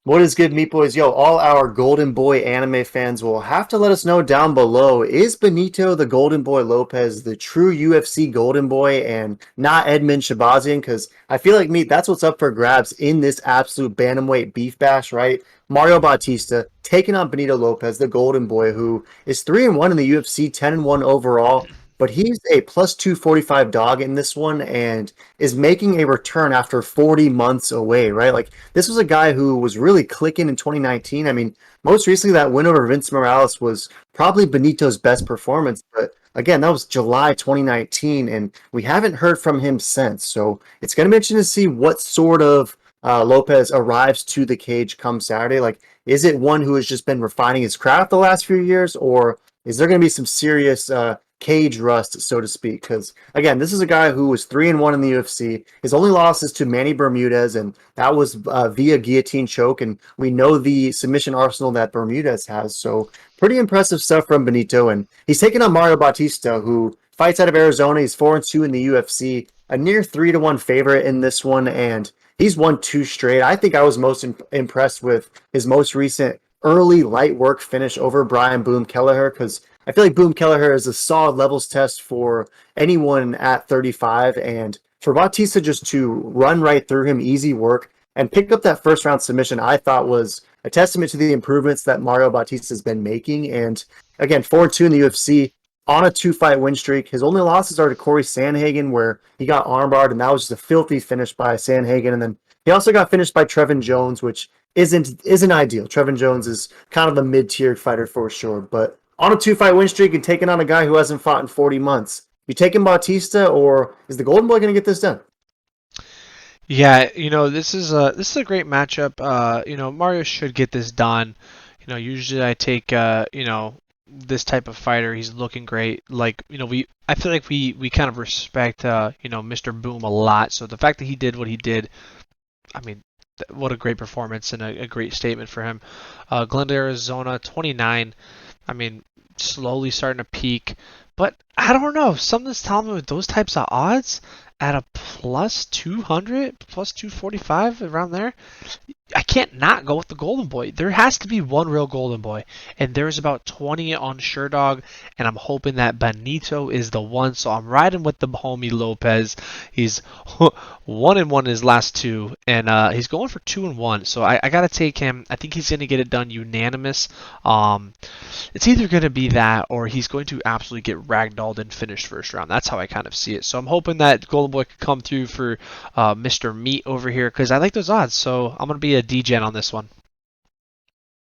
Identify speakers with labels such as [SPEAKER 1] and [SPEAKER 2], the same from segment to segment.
[SPEAKER 1] What is good, Meat Boys? Yo, all our Golden Boy anime fans will have to let us know down below. Is Benito the Golden Boy Lopez the true UFC Golden Boy and not Edmund Shabazian? Because I feel like, Meat, that's what's up for grabs in this absolute bantamweight beef bash, right? Mario Bautista taking on Benito Lopez, the Golden Boy, who is 3-1 in the UFC, 10-1 overall. But he's a plus 245 dog in this one and is making a return after 40 months away, right? Like, this was a guy who was really clicking in 2019. I mean, most recently that win over Vince Morales was probably Benito's best performance, but again, that was July 2019, and we haven't heard from him since. So it's going to be interesting to see what sort of Lopez arrives to the cage come Saturday. Like, is it one who has just been refining his craft the last few years, or is there going to be some serious cage rust, so to speak? Because again, this is a guy who was 3-1 in the UFC. His only loss is to Manny Bermudez, and that was via guillotine choke. And we know the submission arsenal that Bermudez has. So pretty impressive stuff from Benito. And he's taking on Mario Bautista, who fights out of Arizona. He's 4-2 in the UFC, a near 3-1 favorite in this one, and he's won two straight. I think I was most impressed with his most recent early light work finish over Brian Boom Kelleher, because I feel like Boom Kelleher is a solid levels test for anyone at 35, and for Bautista just to run right through him, easy work, and pick up that first round submission, I thought was a testament to the improvements that Mario Bautista has been making. And again, 4-2 in the UFC on a two-fight win streak. His only losses are to Corey Sandhagen, where he got armbarred, and that was just a filthy finish by Sandhagen. And then he also got finished by Trevin Jones, which isn't ideal. Trevin Jones is kind of a mid-tiered fighter for sure, but on a two-fight win streak and taking on a guy who hasn't fought in 40 months. You taking Bautista, or is the Golden Boy going to get this done?
[SPEAKER 2] Yeah, this is a great matchup. Mario should get this done. Usually I take this type of fighter. He's looking great. Like, I feel like we kind of respect Mr. Boom a lot. So the fact that he did what he did, I mean, what a great performance and a great statement for him. Glendale, Arizona, 29. I mean, slowly starting to peak, but I don't know. Something's telling me with those types of odds at a plus 200, plus 245 around there, I can't not go with the Golden Boy. There has to be one real Golden Boy, and there's about 20 on Sherdog, and I'm hoping that Benito is the one. So I'm riding with the homie Lopez. He's 1-1 in his last two, and he's going for 2-1. So I gotta take him. I think he's gonna get it done unanimous. It's either gonna be that, or he's going to absolutely get ragdolled and finished first round. That's how I kind of see it. So I'm hoping that Golden Boy could come through for Mr. Meat over here, because I like those odds. So I'm gonna be a DGen on this one.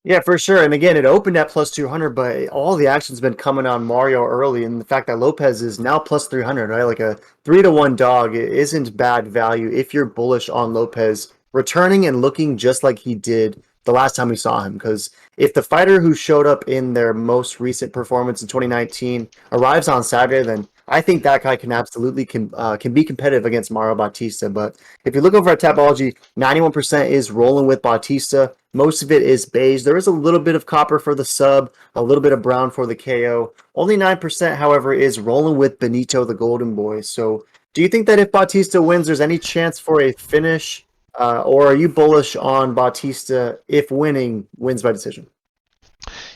[SPEAKER 1] Yeah, for sure. And again, it opened at plus 200, but all the action's been coming on Mario early. And the fact that Lopez is now plus 300, right? Like a 3-1 dog isn't bad value if you're bullish on Lopez returning and looking just like he did the last time we saw him. Because if the fighter who showed up in their most recent performance in 2019 arrives on Saturday, then I think that guy can absolutely can be competitive against Mario Bautista. But if you look over at Tapology, 91% is rolling with Bautista. Most of it is beige. There is a little bit of copper for the sub, a little bit of brown for the KO. Only 9%, however, is rolling with Benito the Golden Boy. So do you think that if Bautista wins, there's any chance for a finish? Or are you bullish on Bautista if winning wins by decision?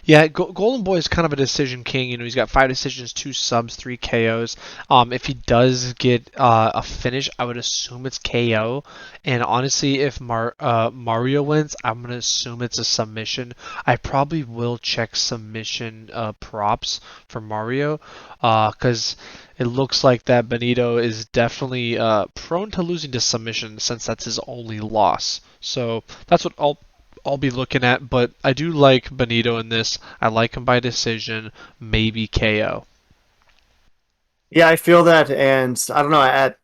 [SPEAKER 2] Yeah, Golden Boy is kind of a decision king. He's got 5 decisions, 2 subs, 3 KOs. If he does get a finish, I would assume it's KO. And honestly, if Mario wins, I'm gonna assume it's a submission. I probably will check submission props for Mario, because it looks like that Benito is definitely prone to losing to submission since that's his only loss. So that's what I'll be looking at, but I do like Benito in this. I like him by decision, maybe KO.
[SPEAKER 1] Yeah, I feel that, and I don't know, at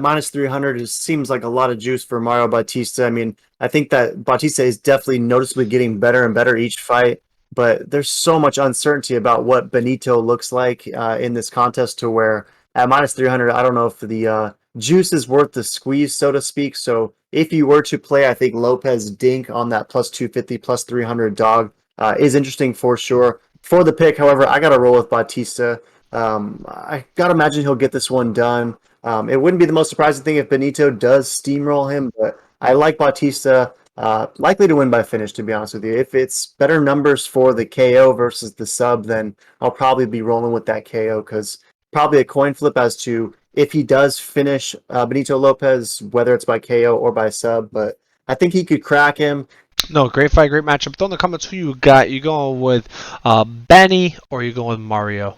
[SPEAKER 1] minus 300, it seems like a lot of juice for Mario Bautista. I mean, I think that Bautista is definitely noticeably getting better and better each fight, but there's so much uncertainty about what Benito looks like in this contest to where at minus 300, I don't know if the juice is worth the squeeze, so to speak. So if you were to play, I think Lopez Dink on that plus 250, plus 300 dog is interesting for sure. For the pick, however, I got to roll with Bautista. I gotta imagine he'll get this one done. It wouldn't be the most surprising thing if Benito does steamroll him, but I like Bautista. Likely to win by finish, to be honest with you. If it's better numbers for the KO versus the sub, then I'll probably be rolling with that KO because probably a coin flip as to if he does finish Benito Lopez, whether it's by KO or by sub. But I think he could crack him.
[SPEAKER 2] No, great fight, great matchup. Throw in the comments who you got. You going with Benny or you going with Mario?